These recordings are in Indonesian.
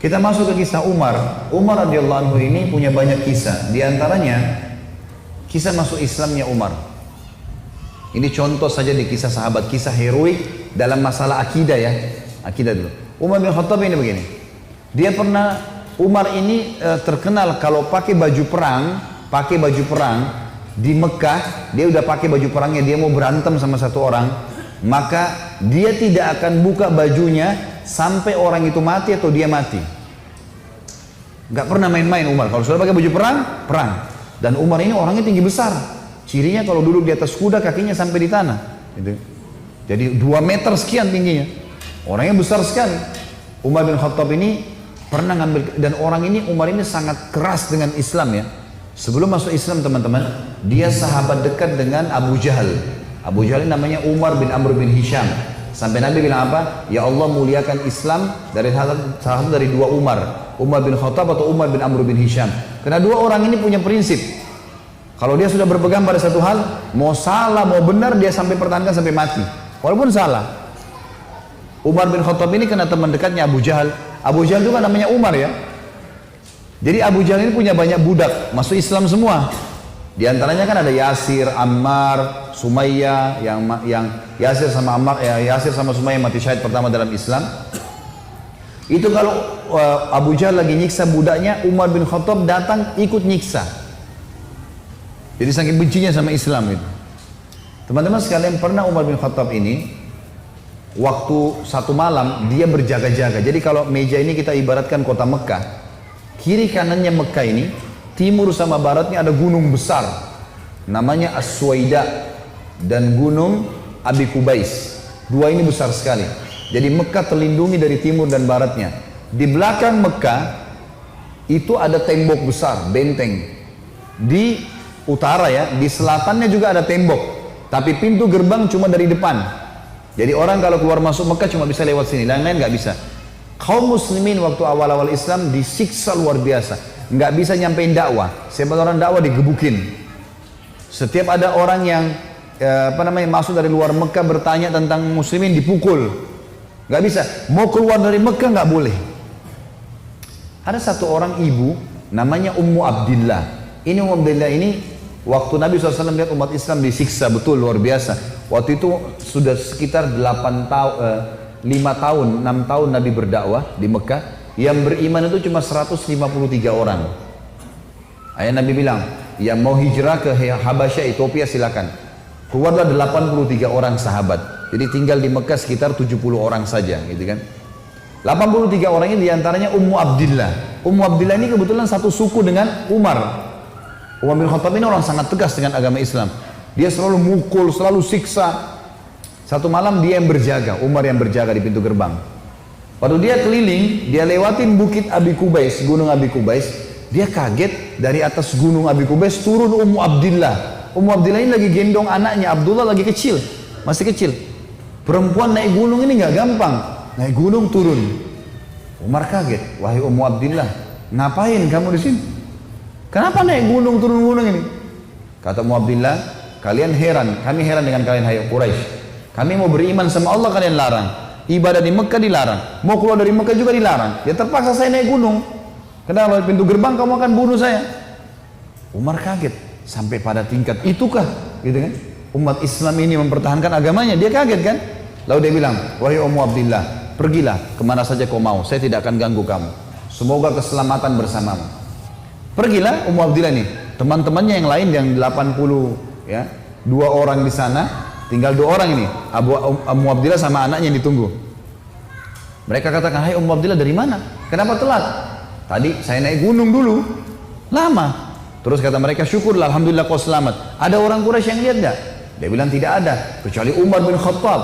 Kita masuk ke kisah Umar. Umar radhiyallahu anhu ini punya banyak kisah. Di antaranya kisah masuk Islamnya Umar. Ini contoh saja di kisah sahabat, kisah heroik dalam masalah akidah ya. Akidah dulu. Umar bin Khattab ini begini. Dia pernah, Umar ini terkenal kalau pakai baju perang di Mekah, dia udah pakai baju perangnya, dia mau berantem sama satu orang, maka dia tidak akan buka bajunya sampai orang itu mati atau dia mati. Gak pernah main-main Umar. Kalau sudah pakai baju perang, perang. Dan Umar ini orangnya tinggi besar. Cirinya kalau duduk di atas kuda kakinya sampai di tanah. Gitu. Jadi 2 meter sekian tingginya. Orangnya besar sekali. Umar bin Khattab ini pernah ngambil, dan orang ini, Umar ini sangat keras dengan Islam ya. Sebelum masuk Islam teman-teman, dia sahabat dekat dengan Abu Jahal. Abu Jahal ini namanya Umar bin Amr bin Hisham. Sampai Nabi bilang apa? Ya Allah muliakan Islam dari salah satu dari 2 Umar. Umar bin Khattab atau Umar bin Amr bin Hisham. Karena 2 orang ini punya prinsip. Kalau dia sudah berpegang pada satu hal, mau salah mau benar dia sampai pertahankan sampai mati. Walaupun salah. Umar bin Khattab ini kena teman dekatnya Abu Jahal. Abu Jahal juga namanya Umar ya. Jadi Abu Jahal ini punya banyak budak, masuk Islam semua. Di antaranya kan ada Yasir, Ammar, Sumayyah, yang Yasir sama Ammar, Yasir sama Sumayyah mati syahid pertama dalam Islam. Itu kalau Abu Jahal lagi nyiksa budaknya, Umar bin Khattab datang ikut nyiksa. Jadi saking bencinya sama Islam itu. Teman-teman sekalian, pernah Umar bin Khattab ini waktu satu malam dia berjaga-jaga. Jadi kalau meja ini kita ibaratkan kota Mekah, kiri kanannya Mekah ini, timur sama baratnya ada gunung besar namanya As-Suwaida dan gunung Abi Kubais. 2 ini besar sekali. Jadi Mekah terlindungi dari timur dan baratnya. Di belakang Mekah itu ada tembok besar, benteng. Di utara ya, di selatannya juga ada tembok. Tapi pintu gerbang cuma dari depan. Jadi orang kalau keluar masuk Mekah cuma bisa lewat sini, lain-lain nggak bisa. Kaum muslimin waktu awal-awal Islam disiksa luar biasa. Nggak bisa nyampein dakwah. Siapa orang dakwah digebukin. Setiap ada orang yang masuk dari luar Mekah bertanya tentang muslimin dipukul. Nggak bisa. Mau keluar dari Mekah nggak boleh. Ada satu orang ibu namanya Ummu Abdillah. Ini Ummu Abdillah ini waktu Nabi SAW lihat umat Islam disiksa betul luar biasa. Waktu itu sudah sekitar 5 tahun, 6 tahun Nabi berdakwah di Mekah. Yang beriman itu cuma 153 orang. Ayah Nabi bilang, yang mau hijrah ke Habasyah, Ethiopia silakan. Keluarlah 83 orang sahabat. Jadi tinggal di Mekah sekitar 70 orang saja, gitu kan. 83 orang ini diantaranya Ummu Abdillah. Ummu Abdillah ini kebetulan satu suku dengan Umar. Umar bin Khattab ini orang sangat tegas dengan agama Islam. Dia selalu mukul, selalu siksa. Satu malam dia yang berjaga, Umar yang berjaga di pintu gerbang. Waktu dia keliling, dia lewatin bukit Abi Kubais, gunung Abi Kubais. Dia kaget, dari atas gunung Abi Kubais turun Ummu Abdillah. Ummu Abdillah ini lagi gendong anaknya, Abdullah lagi kecil, masih kecil. Perempuan naik gunung ini nggak gampang, naik gunung turun. Umar kaget, wahai Ummu Abdillah, ngapain kamu di sini? Kenapa naik gunung turun gunung ini? Kata Ummu Abdillah, kalian heran, kami heran dengan kalian hai Quraisy. Kami mau beriman sama Allah kalian larang. Ibadah di Mekah dilarang. Mau keluar dari Mekah juga dilarang. Ya terpaksa saya naik gunung. Karena kalau pintu gerbang kamu akan bunuh saya. Umar kaget. Sampai pada tingkat itukah? Gitu kan? Umat Islam ini mempertahankan agamanya. Dia kaget kan? Lalu dia bilang, wahai Ummu Abdillah, pergilah kemana saja kau mau. Saya tidak akan ganggu kamu. Semoga keselamatan bersamamu. Pergilah Ummu Abdillah nih. Teman-temannya yang lain yang 80 ya, 2 orang di sana. Tinggal 2 orang ini, Ummu Abdillah sama anaknya yang ditunggu. Mereka katakan, hai Ummu Abdillah dari mana? Kenapa telat? Tadi saya naik gunung dulu, lama. Terus kata mereka, syukurlah, alhamdulillah kau selamat. Ada orang Quraisy yang lihat enggak? Dia bilang tidak ada, kecuali Umar bin Khattab.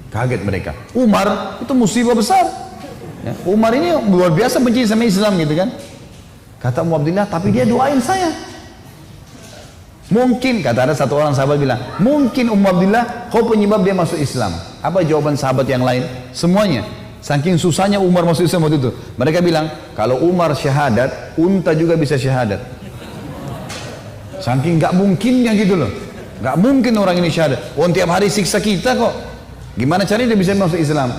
Kaget mereka. Umar itu musibah besar. Ya, Umar ini luar biasa benci sama Islam gitu kan. Kata Ummu Abdillah, tapi dia doain saya. Mungkin, kata ada satu orang sahabat bilang, mungkin Ummu Abdillah kau penyebab dia masuk Islam. Apa jawaban sahabat yang lain? Semuanya. Saking susahnya Umar masuk Islam waktu itu. Mereka bilang, kalau Umar syahadat, unta juga bisa syahadat. Saking gak mungkinnya gitu loh. Gak mungkin orang ini syahadat. Oh, tiap hari siksa kita kok. Gimana caranya dia bisa masuk Islam?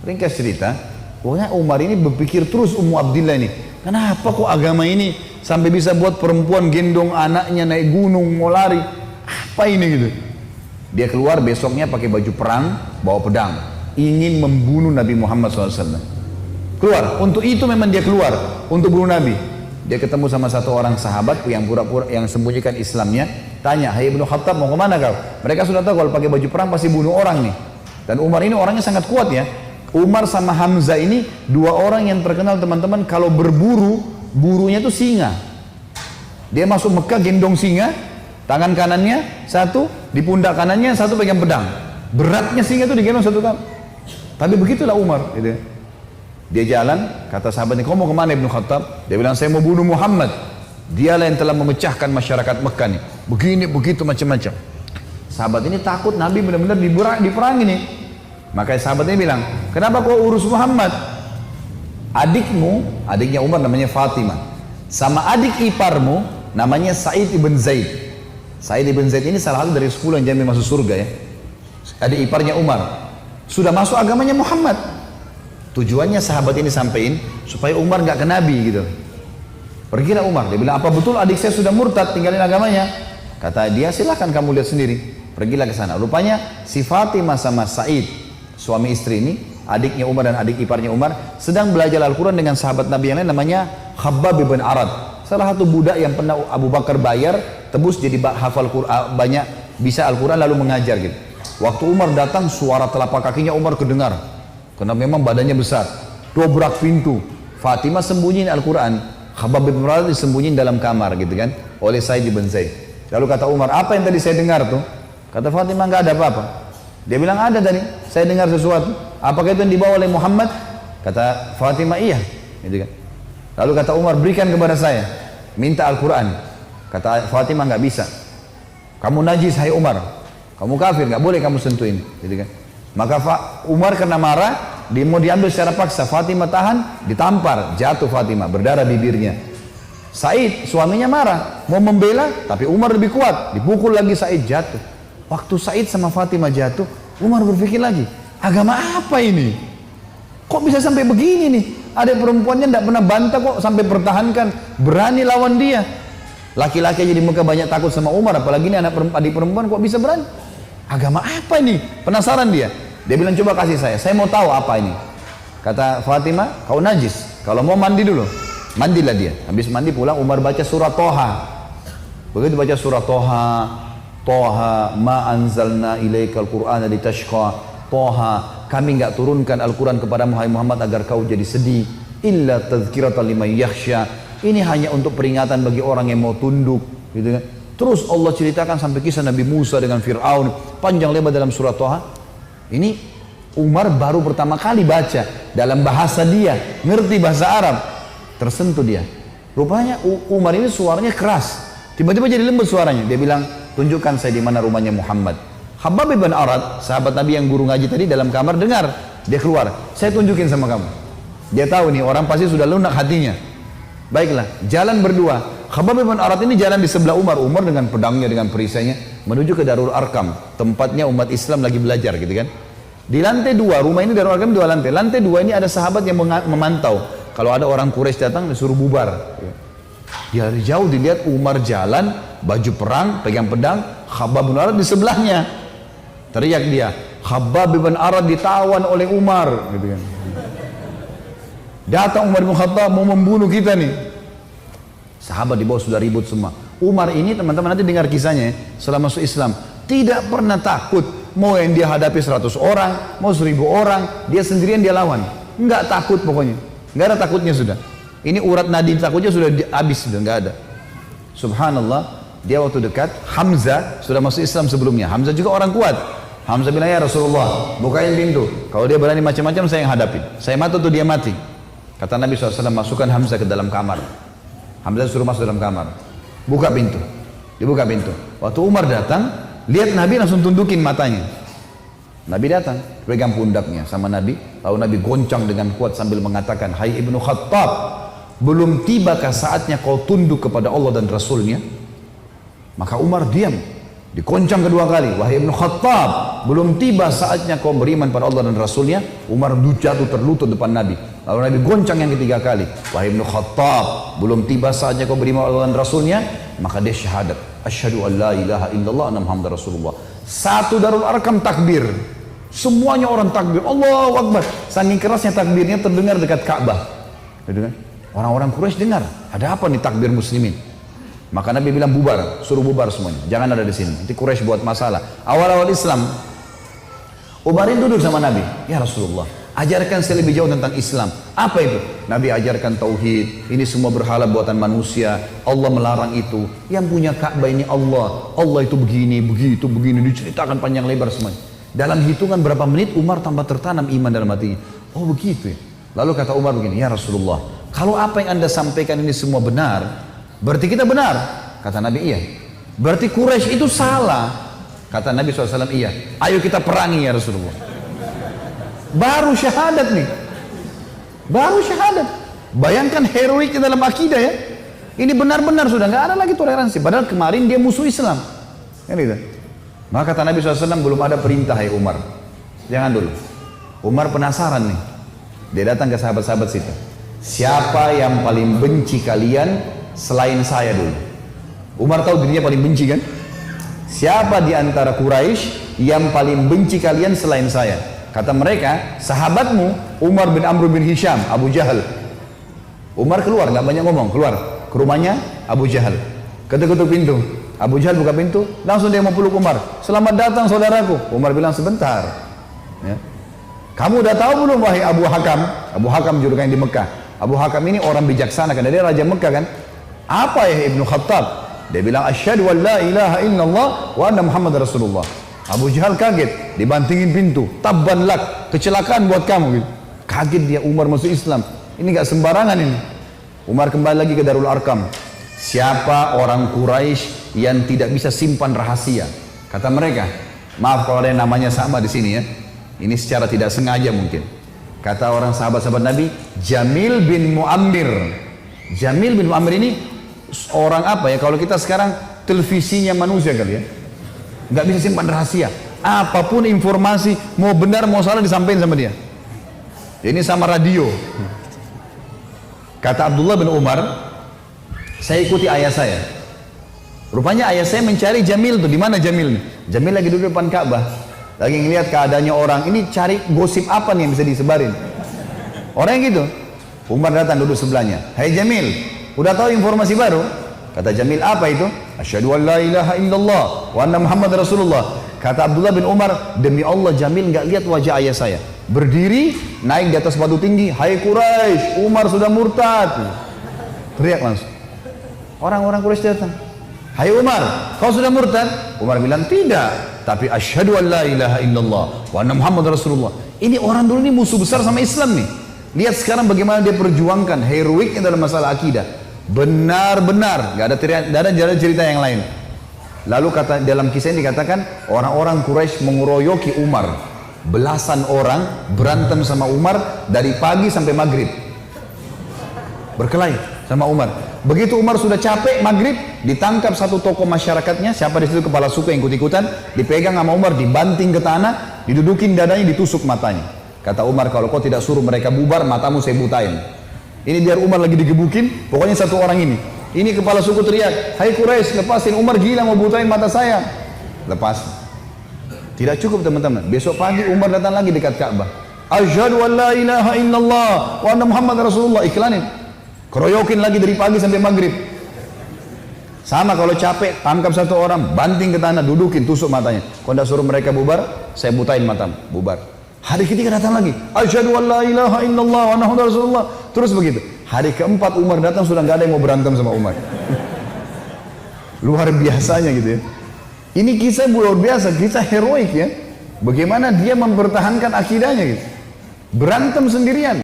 Ringkas cerita, Pokoknya Umar ini berpikir terus Ummu Abdillah ini, kenapa kok agama ini sampai bisa buat perempuan gendong anaknya naik gunung mau lari? Apa ini gitu? Dia keluar besoknya pakai baju perang, bawa pedang, ingin membunuh Nabi Muhammad SAW. Keluar, untuk itu memang dia keluar, untuk bunuh Nabi. Dia ketemu sama satu orang sahabat yang pura-pura yang sembunyikan Islamnya, tanya, "Hai Ibnu Khattab, mau kemana kau?" Mereka sudah tahu kalau pakai baju perang pasti bunuh orang nih. Dan Umar ini orangnya sangat kuat ya. Umar sama Hamzah ini dua orang yang terkenal teman-teman, kalau berburu, burunya itu singa. Dia masuk Mekah gendong singa, tangan kanannya satu, di pundak kanannya satu pegang pedang. Beratnya singa itu digendong satu kali. Tapi begitulah Umar gitu. Dia jalan, kata sahabatnya, "Kau mau kemana Ibnu Khattab?" Dia bilang, "Saya mau bunuh Muhammad. Dialah yang telah memecahkan masyarakat Mekah nih. Begini, begitu, macam-macam." Sahabat ini takut Nabi benar-benar diperangi nih. Maka sahabat ini bilang, "Kenapa kau urus Muhammad? Adikmu," adiknya Umar namanya Fatimah, "sama adik iparmu namanya Sa'id ibn Zaid." Sa'id ibn Zaid ini salah satu dari 10 yang jamin masuk surga ya. Adik iparnya Umar. Sudah masuk agamanya Muhammad. Tujuannya sahabat ini sampein supaya Umar nggak ke Nabi gitu. Pergilah Umar, dia bilang, "Apa betul adik saya sudah murtad, tinggalin agamanya?" Kata dia, "Silahkan kamu lihat sendiri." Pergilah ke sana. Rupanya si Fatimah sama Sa'id, suami istri ini, adiknya Umar dan adik iparnya Umar, sedang belajar Al-Quran dengan sahabat Nabi yang lain namanya Khabbab bin Arad. Salah satu budak yang pernah Abu Bakar bayar, tebus jadi hafal Quran, banyak bisa Al-Quran lalu mengajar gitu. Waktu Umar datang, suara telapak kakinya Umar kedengar. Karena memang badannya besar. Dobrak pintu. Fatimah sembunyiin Al-Quran. Khabbab bin Arad disembunyiin dalam kamar gitu kan. Oleh Sa'id bin Zaid. Lalu kata Umar, "Apa yang tadi saya dengar tuh?" Kata Fatimah, "Nggak ada apa-apa." Dia bilang, "Ada tadi. Saya dengar sesuatu. Apakah itu yang dibawa oleh Muhammad?" Kata Fatimah, "Iya." Gitu kan. Lalu kata Umar, "Berikan kepada saya. Minta Al-Quran." Kata Fatimah, "Nggak bisa. Kamu najis, hai Umar. Kamu kafir, nggak boleh kamu sentuhin." Gitu kan. Maka Umar karena marah, dia mau diambil secara paksa. Fatimah tahan, ditampar, jatuh Fatimah, berdarah bibirnya. Said, suaminya marah, mau membela, tapi Umar lebih kuat, dipukul lagi Said, jatuh. Waktu Said sama Fatimah jatuh, Umar berpikir lagi, agama apa ini? Kok bisa sampai begini nih? Ada perempuannya tidak pernah bantah kok, sampai pertahankan, berani lawan dia. Laki-laki jadi Mekah banyak takut sama Umar, apalagi ini adik perempuan kok bisa berani? Agama apa ini? Penasaran dia. Dia bilang, "Coba kasih saya mau tahu apa ini." Kata Fatimah, "Kau najis, kalau mau mandi dulu." Mandilah dia. Habis mandi pulang, Umar baca surat Toha. Begitu baca surat Toha, Toha ma anzalna ilaikal qur'ana litashqa. Toha, kami enggak turunkan Al-Quran kepada Muhammad agar kau jadi sedih. Illa tadhkiratan liman yakhsha. Ini hanya untuk peringatan bagi orang yang mau tunduk, gitu kan. Terus Allah ceritakan sampai kisah Nabi Musa dengan Fir'aun, panjang lebar dalam surat Toha. Ini Umar baru pertama kali baca dalam bahasa dia, ngerti bahasa Arab, tersentuh dia. Rupanya Umar ini suaranya keras, tiba-tiba jadi lembut suaranya. Dia bilang, "Tunjukkan saya di mana rumahnya Muhammad." Khabbab bin Arad, sahabat Nabi yang guru ngaji tadi dalam kamar dengar, dia keluar, "Saya tunjukin sama kamu." Dia tahu nih orang pasti sudah lunak hatinya. Baiklah, jalan berdua. Khabbab bin Arad ini jalan di sebelah Umar. Umar dengan pedangnya, dengan perisainya menuju ke Darul Arkam, tempatnya umat Islam lagi belajar gitu kan. Di lantai 2, rumah ini Darul Arkam 2 lantai. Lantai 2 ini ada sahabat yang memantau. Kalau ada orang Quraisy datang disuruh bubar. Dari jauh dilihat Umar jalan, baju perang, pegang pedang, Khabbab bin Arad di sebelahnya. Teriak dia, "Khabbab bin Arad ditawan oleh Umar," gitu kan. Datang Umar bin Khattab mau membunuh kita nih. Sahabat di bawah sudah ribut semua. Umar ini teman-teman nanti dengar kisahnya ya, setelah masuk Islam tidak pernah takut. Mau yang dia hadapi 100 orang, mau 1000 orang, dia sendirian dia lawan. Enggak takut pokoknya. Enggak ada takutnya sudah. Ini urat nadi takutnya sudah habis, sudah enggak ada. Subhanallah, dia waktu dekat Hamzah sudah masuk Islam sebelumnya. Hamzah juga orang kuat. Hamzah bilang, "Ya Rasulullah, bukain pintu. Kalau dia berani macam-macam saya yang hadapi. Saya mati tuh dia mati." Kata Nabi SAW, "Masukkan Hamzah ke dalam kamar." Hamzah suruh masuk dalam kamar. Buka pintu. Dibuka pintu. Waktu Umar datang, lihat Nabi langsung tundukin matanya. Nabi datang, pegang pundaknya sama Nabi. Lalu Nabi goncang dengan kuat sambil mengatakan, "Hai Ibnu Khattab, belum tibakah saatnya kau tunduk kepada Allah dan Rasulnya?" Maka Umar diam. Dikoncang kedua kali. "Wahai Ibnu Khattab, belum tiba saatnya kau beriman pada Allah dan Rasulnya?" Umar jatuh terlutut depan Nabi. Lalu Nabi goncang yang ketiga kali. Wahai Ibnu Khattab, belum tiba saatnya kau beriman Allah dan Rasulnya, maka dia syahadat. Asyhadu an la ilaha illallah anna Muhammadar Rasulullah. Satu Darul Arkam takbir. Semuanya orang takbir. Allahu Akbar. Saking kerasnya takbirnya terdengar dekat Ka'bah. Orang-orang Quraisy dengar. Ada apa nih takbir muslimin? Maka Nabi bilang bubar, suruh bubar semuanya. Jangan ada di sini. Nanti Quraisy buat masalah. Awal-awal Islam, Umarin duduk sama Nabi. Ya Rasulullah, ajarkan saya lebih jauh tentang Islam. Apa itu? Nabi ajarkan tauhid. Ini semua berhala buatan manusia. Allah melarang itu. Yang punya Ka'bah ini Allah. Allah itu begini, begitu, begini. Diceritakan panjang lebar semuanya. Dalam hitungan berapa menit Umar tambah tertanam iman dalam hatinya. Oh begitu ya. Lalu kata Umar begini, ya Rasulullah, kalau apa yang anda sampaikan ini semua benar, berarti kita benar. Kata Nabi, iya. Berarti Quraisy itu salah. Kata Nabi SAW, iya. Ayo kita perangi ya Rasulullah. Baru syahadat nih. Baru syahadat. Bayangkan heroiknya dalam akidah ya. Ini benar-benar sudah nggak ada lagi toleransi. Padahal kemarin dia musuh Islam. Kan gitu. Maka kata Nabi SAW, belum ada perintah ya Umar. Jangan dulu. Umar penasaran nih. Dia datang ke sahabat-sahabat situ. Siapa yang paling benci kalian selain saya dulu? Umar tahu dirinya paling benci kan? Siapa di antara Quraisy yang paling benci kalian selain saya? Kata mereka, sahabatmu Umar bin Amr bin Hisham, Abu Jahal. Umar keluar, nggak banyak ngomong, keluar ke rumahnya Abu Jahal. Ketuk-ketuk pintu. Abu Jahal buka pintu, langsung dia mau peluk Umar. Selamat datang saudaraku. Umar bilang sebentar. Ya. Kamu udah tahu belum wahai Abu Hakam? Abu Hakam julukan di Mekah. Abu Hakam ini orang bijaksana kan, dia raja Mekah kan. Apa ya Ibnu Khattab? Dia bilang asyhadu an la ilaha illallah wa anna Muhammad Rasulullah. Abu Jahal kaget, dibantingin pintu. Tabban lak, kecelakaan buat kamu gitu. Kaget dia, Umar masuk Islam. Ini gak sembarangan ini. Umar kembali lagi ke Darul Arkam. Siapa orang Quraisy yang tidak bisa simpan rahasia? Kata mereka, maaf kalau ada yang namanya sama di sini ya. Ini secara tidak sengaja mungkin. Kata orang sahabat-sahabat Nabi, Jamil bin Muammir. Jamil bin Muammir ini orang apa ya? Kalau kita sekarang televisinya manusia kali ya. Nggak bisa simpan rahasia. Apapun informasi, mau benar mau salah disampaikan sama dia. Ini sama radio. Kata Abdullah bin Umar, saya ikuti ayah saya. Rupanya ayah saya mencari Jamil tuh. Di mana Jamil? Jamil lagi duduk depan Ka'bah. Lagi ngelihat keadaannya orang. Ini cari gosip apa nih yang bisa disebarin. Orang yang gitu. Umar datang duduk sebelahnya. Hai Jamil, udah tahu informasi baru? Kata Jamil, apa itu? Asyhadu an la ilaha illallah wa anna Muhammad Rasulullah. Kata Abdullah bin Umar, demi Allah Jamil nggak lihat wajah ayah saya. Berdiri, naik di atas batu tinggi. Hai Quraisy, Umar sudah murtad. Teriak langsung. Orang-orang Quraisy datang. Hai Umar, kau sudah murtad? Umar bilang tidak, tapi asyhadu an la ilaha illallah wa anna Muhammad Rasulullah. Ini orang dulu ini musuh besar sama Islam nih. Lihat sekarang bagaimana dia perjuangkan heroiknya dalam masalah akidah. Benar-benar, gak ada jalan cerita yang lain. Lalu kata dalam kisah ini dikatakan orang-orang Quraisy mengeroyoki Umar. Belasan orang berantem sama Umar dari pagi sampai maghrib. Berkelahi sama Umar. Begitu Umar sudah capek maghrib, ditangkap satu tokoh masyarakatnya, siapa di situ kepala suku yang ikut-ikutan, dipegang sama Umar, dibanting ke tanah, didudukin dadanya, ditusuk matanya. Kata Umar, kalau kau tidak suruh mereka bubar, matamu saya butain. Ini biar Umar lagi digebukin, pokoknya satu orang ini. Ini kepala suku teriak, hai Quraisy, lepasin, Umar gila mau butain mata saya. Lepas. Tidak cukup teman-teman. Besok pagi Umar datang lagi dekat Ka'bah. Asyhadu an la ilaha illallah wa anna Muhammad Rasulullah. Iklanin. Keroyokin lagi dari pagi sampai maghrib. Sama kalau capek, tangkap satu orang, banting ke tanah, dudukin, tusuk matanya. Kalau tidak suruh mereka bubar, saya butain matamu. Bubar. Hari ketiga datang lagi. Asyhadu an la ilaha illallah wa anna Muhammad Rasulullah. Terus begitu. Hari keempat Umar datang sudah nggak ada yang mau berantem sama Umar. Luar biasanya gitu ya. Ini kisah luar biasa, kisah heroik ya. Bagaimana dia mempertahankan akidahnya gitu. Berantem sendirian.